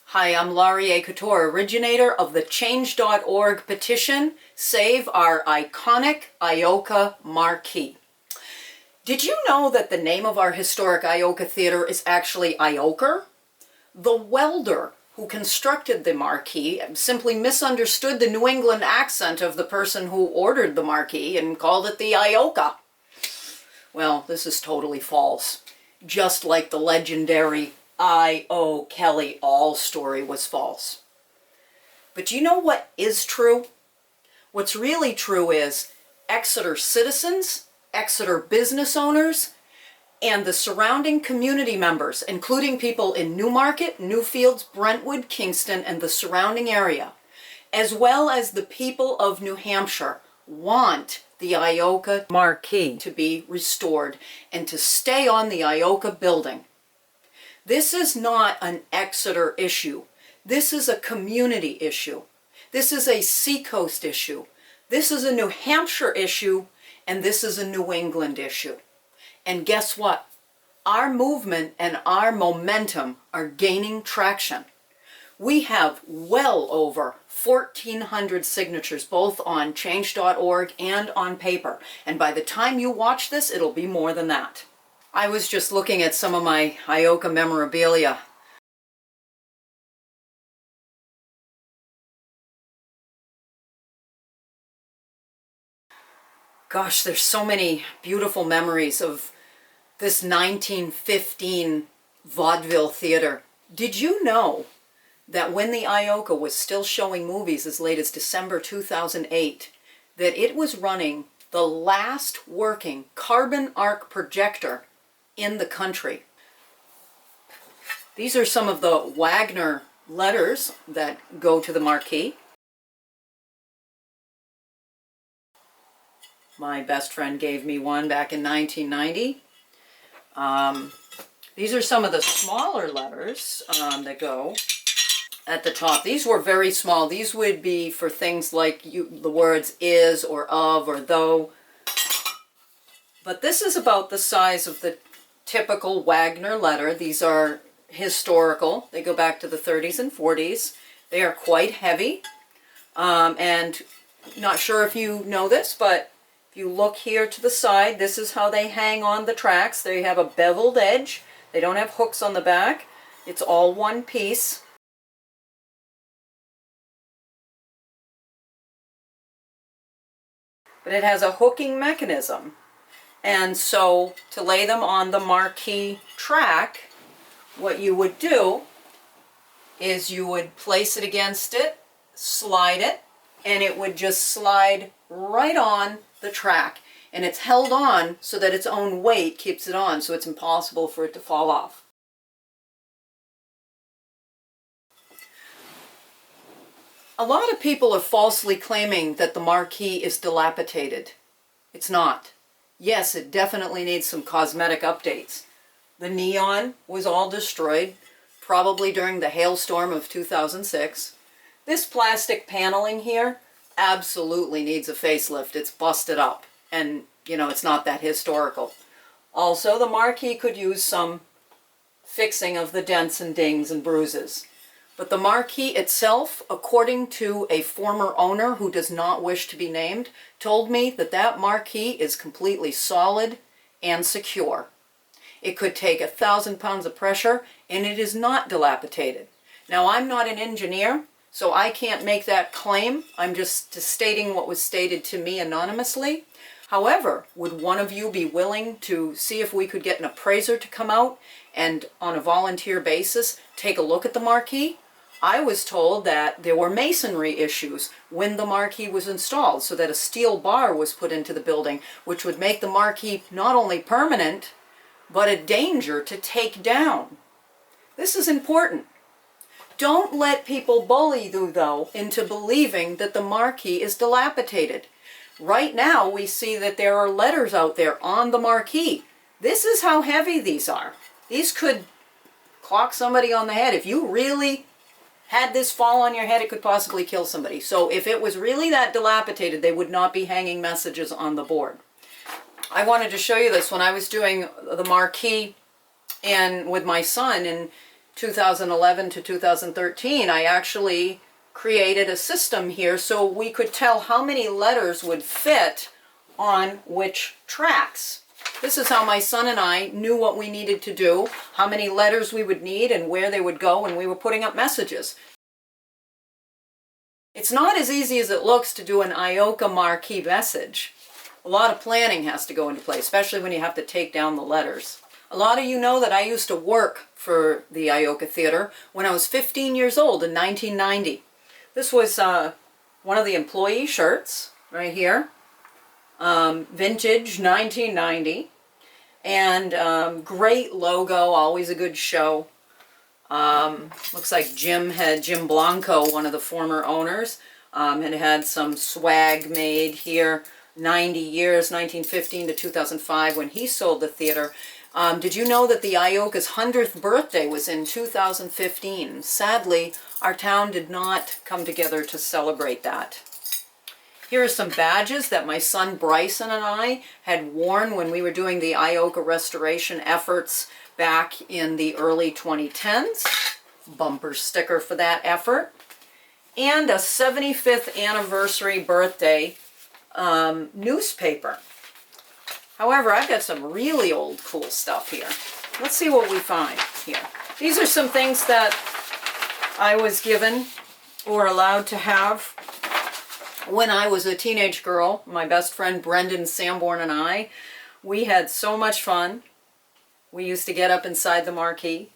Hi, I'm Laurie A. Couture, originator of the Change.org petition, Save Our Iconic IOKA Marquee. Did you know that the name of our historic IOKA Theater is actually IOKA? The welder who constructed the marquee simply misunderstood the New England accent of the person who ordered the marquee and called it the IOKA. Well, this is totally false. Just like the legendary I.O. Kelly All story was false. But do you know what is true? What's really true is Exeter citizens, Exeter business owners, and the surrounding community members, including people in Newmarket, Newfields, Brentwood, Kingston, and the surrounding area, as well as the people of New Hampshire, want the IOKA Marquee to be restored and to stay on the IOKA building. This is not an Exeter issue. This is a community issue. This is a Seacoast issue. This is a New Hampshire issue, and this is a New England issue. And guess what? Our movement and our momentum are gaining traction. We have well over 1,400 signatures, both on Change.org and on paper. And by the time you watch this, it'll be more than that. I was just looking at some of my IOKA memorabilia. Gosh, there's so many beautiful memories of this 1915 vaudeville theater. Did you know that when the IOKA was still showing movies as late as December 2008, that it was running the last working carbon arc projector in the country? These are some of the Wagner letters that go to the marquee. My best friend gave me one back in 1990. These are some of the smaller letters that go at the top. These were very small. These would be for things like the words is or of or though. But this is about the size of the typical Wagner letter. These are historical. They go back to the 30s and 40s. They are quite heavy. And not sure if you know this, but if you look here to the side, this is how they hang on the tracks. They have a beveled edge. They don't have hooks on the back. It's all one piece. But it has a hooking mechanism. And so to lay them on the marquee track, what you would do is you would place it against it, slide it, and it would just slide right on the track. And it's held on so that its own weight keeps it on, so it's impossible for it to fall off. A lot of people are falsely claiming that the marquee is dilapidated. It's not. Yes, it definitely needs some cosmetic updates. The neon was all destroyed, probably during the hailstorm of 2006. This plastic paneling here absolutely needs a facelift. It's busted up, and it's not that historical. Also, the marquee could use some fixing of the dents and dings and bruises. But the marquee itself, according to a former owner who does not wish to be named, told me that that marquee is completely solid and secure. It could take 1,000 pounds of pressure, and it is not dilapidated. Now, I'm not an engineer, so I can't make that claim. I'm just stating what was stated to me anonymously. However, would one of you be willing to see if we could get an appraiser to come out and, on a volunteer basis, take a look at the marquee? I was told that there were masonry issues when the marquee was installed, so that a steel bar was put into the building, which would make the marquee not only permanent, but a danger to take down. This is important. Don't let people bully you, though, into believing that the marquee is dilapidated. Right now, we see that there are letters out there on the marquee. This is how heavy these are. These could clock somebody on the head. If you really had this fall on your head, it could possibly kill somebody. So if it was really that dilapidated, they would not be hanging messages on the board. I wanted to show you this when I was doing the marquee and with my son, and 2011 to 2013, I actually created a system here so we could tell how many letters would fit on which tracks. This is how my son and I knew what we needed to do, how many letters we would need and where they would go when we were putting up messages. It's not as easy as it looks to do an IOKA Marquee message. A lot of planning has to go into play, especially when you have to take down the letters. A lot of you know that I used to work for the IOKA Theater when I was 15 years old in 1990. This was one of the employee shirts right here, vintage 1990, and great logo, always a good show. Looks like Jim Blanco, one of the former owners, had some swag made here. 90 years, 1915 to 2005, when he sold the theater. Did you know that the IOKA's 100th birthday was in 2015? Sadly, our town did not come together to celebrate that. Here are some badges that my son Bryson and I had worn when we were doing the IOKA restoration efforts back in the early 2010s. Bumper sticker for that effort. And a 75th anniversary birthday newspaper. However, I've got some really old cool stuff here. Let's see what we find here. These are some things that I was given or allowed to have when I was a teenage girl. My best friend Brendan Sanborn and I, we had so much fun. We used to get up inside the marquee.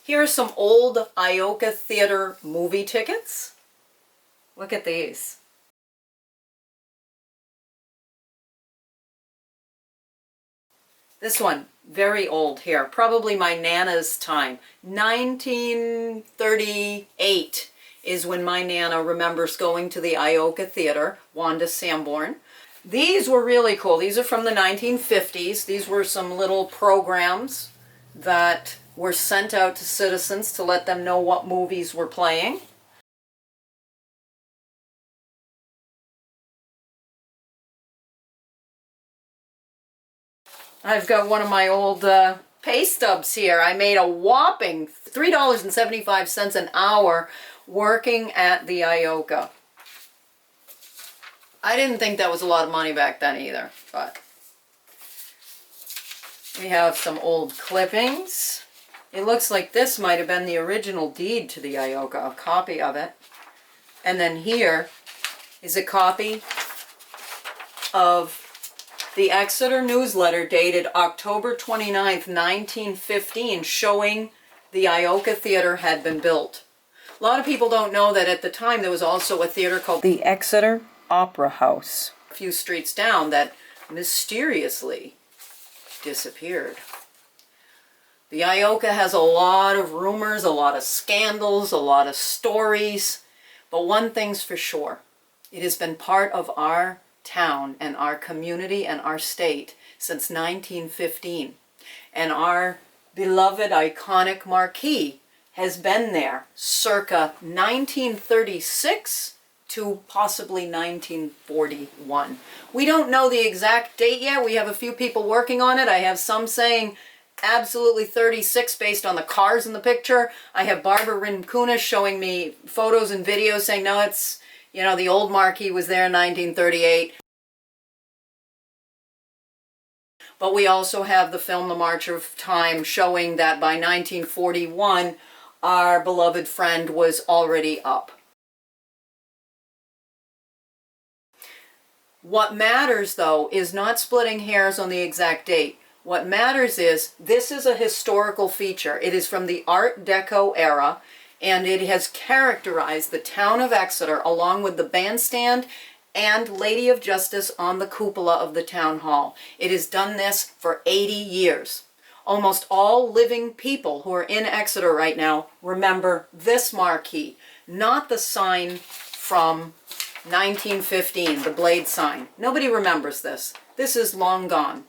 Here are some old IOKA Theater movie tickets. Look at these. This one, very old here, probably my Nana's time. 1938 is when my Nana remembers going to the IOKA Theater, Wanda Sanborn. These were really cool. These are from the 1950s. These were some little programs that were sent out to citizens to let them know what movies were playing. I've got one of my old pay stubs here. I made a whopping $3.75 an hour working at the IOKA. I didn't think that was a lot of money back then either, but we have some old clippings. It looks like this might have been the original deed to the IOKA, a copy of it. And then here is a copy of the Exeter newsletter dated October 29th, 1915, showing the IOKA Theater had been built. A lot of people don't know that at the time there was also a theater called the Exeter Opera House, a few streets down, that mysteriously disappeared. The IOKA has a lot of rumors, a lot of scandals, a lot of stories, but one thing's for sure. It has been part of our town and our community and our state since 1915. And our beloved iconic marquee has been there circa 1936 to possibly 1941. We don't know the exact date yet. We have a few people working on it. I have some saying absolutely 36 based on the cars in the picture. I have Barbara Rincuna showing me photos and videos saying, no, it's, you know, the old marquee was there in 1938. But we also have the film The March of Time showing that by 1941, our beloved friend was already up. What matters, though, is not splitting hairs on the exact date. What matters is this is a historical feature. It is from the Art Deco era, and it has characterized the town of Exeter along with the bandstand and Lady of Justice on the cupola of the town hall. It has done this for 80 years. Almost all living people who are in Exeter right now remember this marquee, not the sign from 1915, the blade sign. Nobody remembers this. This is long gone.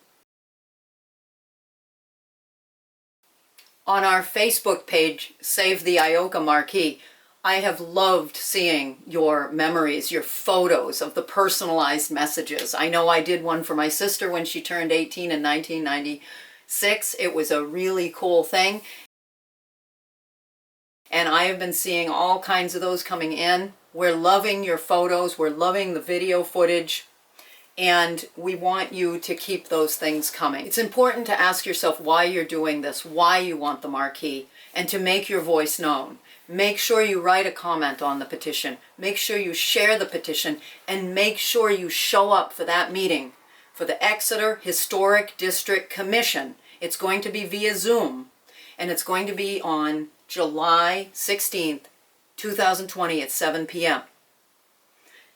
On our Facebook page, Save the IOKA Marquee, I have loved seeing your memories, your photos of the personalized messages. I know I did one for my sister when she turned 18 in 1996. It was a really cool thing. And I have been seeing all kinds of those coming in. We're loving your photos. We're loving the video footage. And we want you to keep those things coming. It's important to ask yourself why you're doing this, why you want the marquee, and to make your voice known. Make sure you write a comment on the petition. Make sure you share the petition, and make sure you show up for that meeting for the Exeter Historic District Commission. It's going to be via Zoom, and it's going to be on July 16th, 2020 at 7 p.m.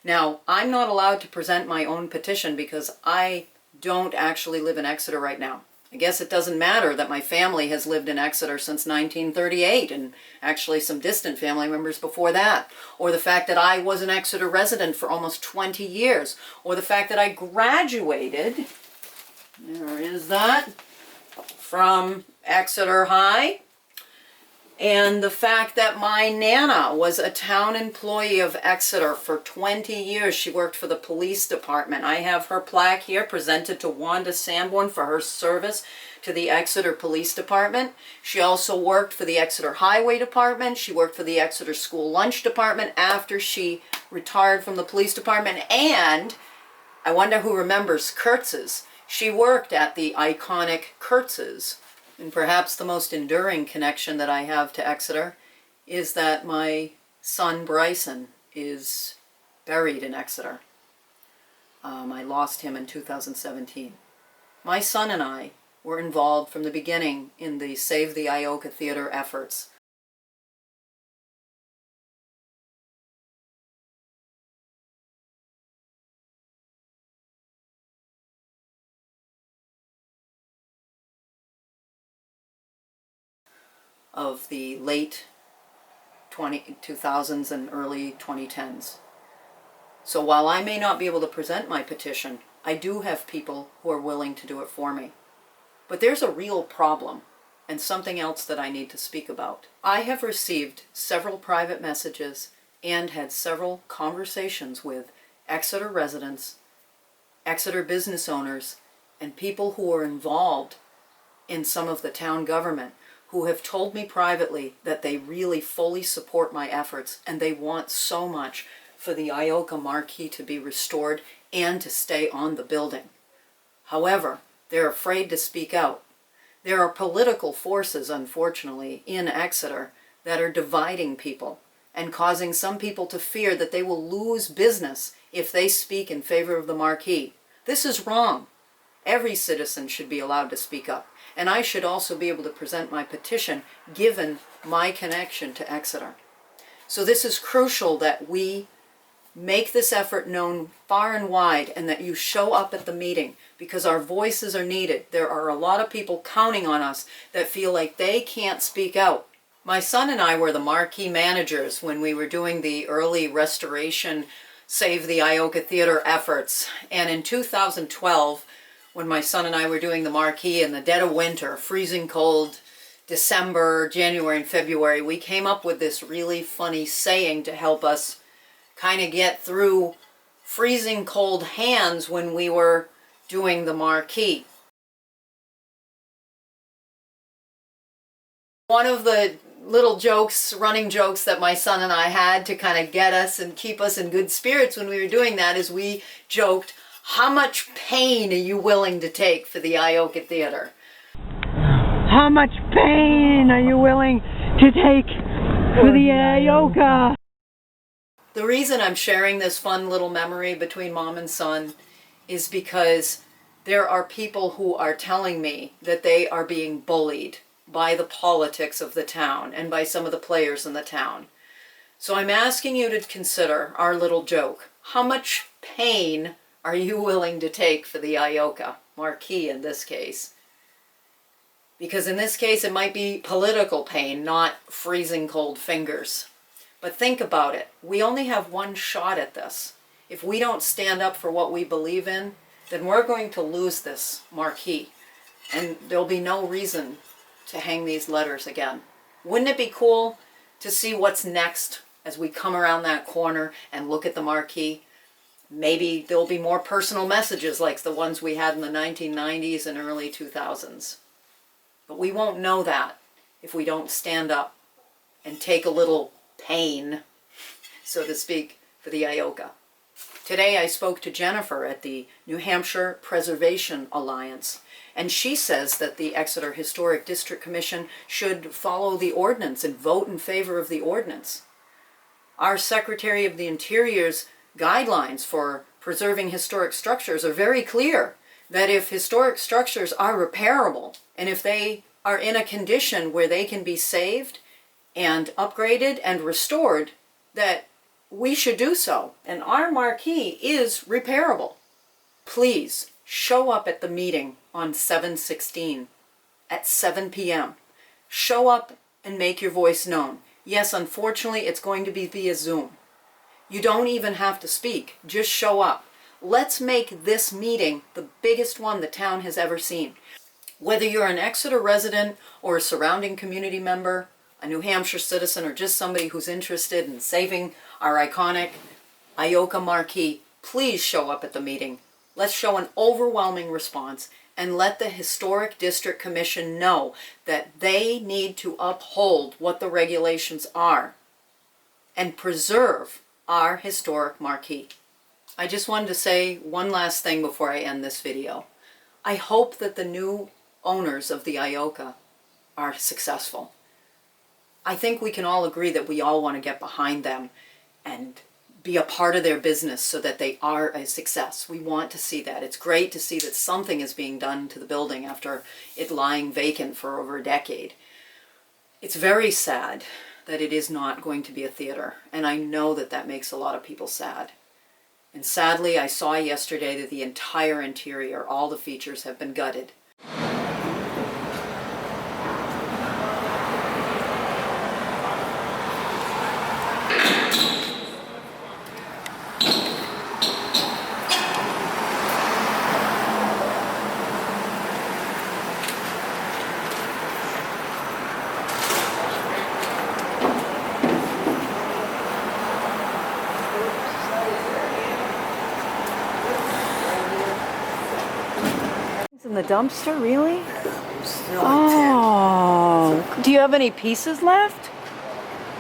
Now, I'm not allowed to present my own petition because I don't actually live in Exeter right now. I guess it doesn't matter that my family has lived in Exeter since 1938, and actually some distant family members before that, or the fact that I was an Exeter resident for almost 20 years, or the fact that I graduated, there is that, from Exeter High, and the fact that my Nana was a town employee of Exeter for 20 years. She worked for the police department. I have her plaque here presented to Wanda Sanborn for her service to the Exeter Police Department. She also worked for the Exeter Highway Department. She worked for the Exeter School Lunch Department after she retired from the police department. And I wonder who remembers Kurtz's. She worked at the iconic Kurtz's. And perhaps the most enduring connection that I have to Exeter is that my son Bryson is buried in Exeter. I lost him in 2017. My son and I were involved from the beginning in the Save the IOKA Theater efforts. Of the late 2000s and early 2010s. So while I may not be able to present my petition, I do have people who are willing to do it for me. But there's a real problem, and something else that I need to speak about. I have received several private messages and had several conversations with Exeter residents, Exeter business owners, and people who are involved in some of the town government, who have told me privately that they really fully support my efforts and they want so much for the IOKA Marquee to be restored and to stay on the building. However, they're afraid to speak out. There are political forces, unfortunately, in Exeter that are dividing people and causing some people to fear that they will lose business if they speak in favor of the marquee. This is wrong. Every citizen should be allowed to speak up. And I should also be able to present my petition given my connection to Exeter. So this is crucial that we make this effort known far and wide and that you show up at the meeting because our voices are needed. There are a lot of people counting on us that feel like they can't speak out. My son and I were the marquee managers when we were doing the early restoration Save the IOKA Theater efforts. And in 2012, when my son and I were doing the marquee in the dead of winter, freezing cold, December, January, and February, we came up with this really funny saying to help us kind of get through freezing cold hands when we were doing the marquee. One of the little jokes, running jokes that my son and I had to kind of get us and keep us in good spirits when we were doing that is we joked, "How much pain are you willing to take for the IOKA Theater?" How much pain are you willing to take for the IOKA? The reason I'm sharing this fun little memory between mom and son is because there are people who are telling me that they are being bullied by the politics of the town and by some of the players in the town. So I'm asking you to consider our little joke. How much pain are you willing to take for the IOKA Marquee in this case? Because in this case it might be political pain, not freezing cold fingers. But think about it. We only have one shot at this. if we don't stand up for what we believe in, then we're going to lose this marquee. And there'll be no reason to hang these letters again. Wouldn't it be cool to see what's next as we come around that corner and look at the marquee? Maybe there'll be more personal messages like the ones we had in the 1990s and early 2000s. But we won't know that if we don't stand up and take a little pain, so to speak, for the IOKA. Today I spoke to Jennifer at the New Hampshire Preservation Alliance, and she says that the Exeter Historic District Commission should follow the ordinance and vote in favor of the ordinance. Our Secretary of the Interior's guidelines for preserving historic structures are very clear that if historic structures are repairable and if they are in a condition where they can be saved and upgraded and restored, that we should do so. And our marquee is repairable. Please show up at the meeting on 7/16 at 7 p.m. Show up and make your voice known. Yes, unfortunately, it's going to be via Zoom. You don't even have to speak. Just show up. Let's make this meeting the biggest one the town has ever seen. Whether you're an Exeter resident or a surrounding community member, a New Hampshire citizen, or just somebody who's interested in saving our iconic IOKA Marquee, please show up at the meeting. Let's show an overwhelming response and let the Historic District Commission know that they need to uphold what the regulations are and preserve our historic marquee. I just wanted to say one last thing before I end this video. I hope that the new owners of the IOKA are successful. I think we can all agree that we all want to get behind them and be a part of their business so that they are a success. We want to see that. It's great to see that something is being done to the building after it lying vacant for over a decade. It's very sad that it is not going to be a theater, and I know that that makes a lot of people sad. And sadly, I saw yesterday that the entire interior, all the features, have been gutted. In the dumpster, really? Oh, do you have any pieces left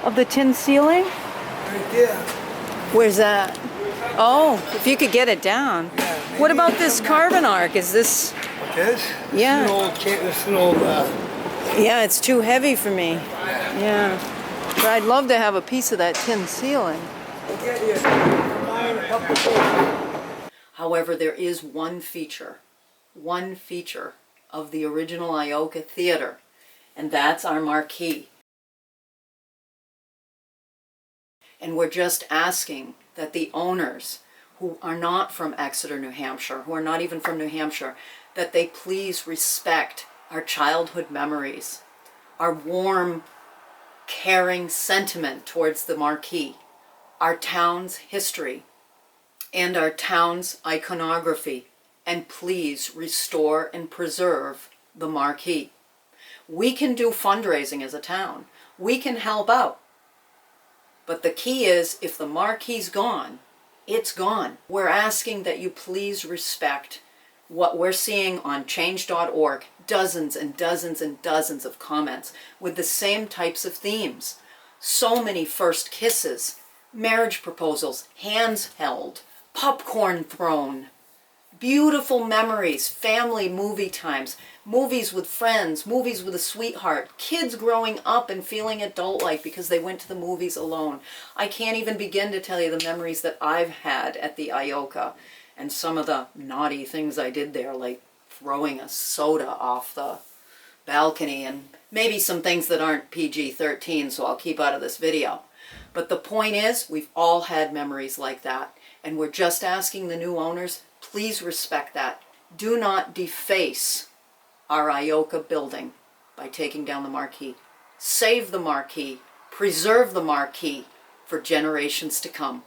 of the tin ceiling? Right there. Where's that? Oh, if you could get it down. Yeah, What about this carbon arc? Is this? This? Yeah. This is an old, Yeah, it's too heavy for me. Yeah. But I'd love to have a piece of that tin ceiling. we'll get you. Mine a couple things. However, there is one feature of the original IOKA Theater, and that's our marquee. And we're just asking that the owners, who are not from Exeter, New Hampshire, who are not even from New Hampshire, that they please respect our childhood memories, our warm, caring sentiment towards the marquee, our town's history, and our town's iconography, and please restore and preserve the marquee. We can do fundraising as a town. We can help out. But the key is, if the marquee's gone, it's gone. We're asking that you please respect what we're seeing on change.org, dozens and dozens and dozens of comments with the same types of themes. So many first kisses, marriage proposals, hands held, popcorn thrown, beautiful memories, family movie times, movies with friends, movies with a sweetheart, kids growing up and feeling adult-like because they went to the movies alone. I can't even begin to tell you the memories that I've had at the IOKA and some of the naughty things I did there, like throwing a soda off the balcony, and maybe some things that aren't PG-13, so I'll keep out of this video. But the point is, we've all had memories like that, and we're just asking the new owners, please respect that. Do not deface our IOKA building by taking down the marquee. Save the marquee, preserve the marquee for generations to come.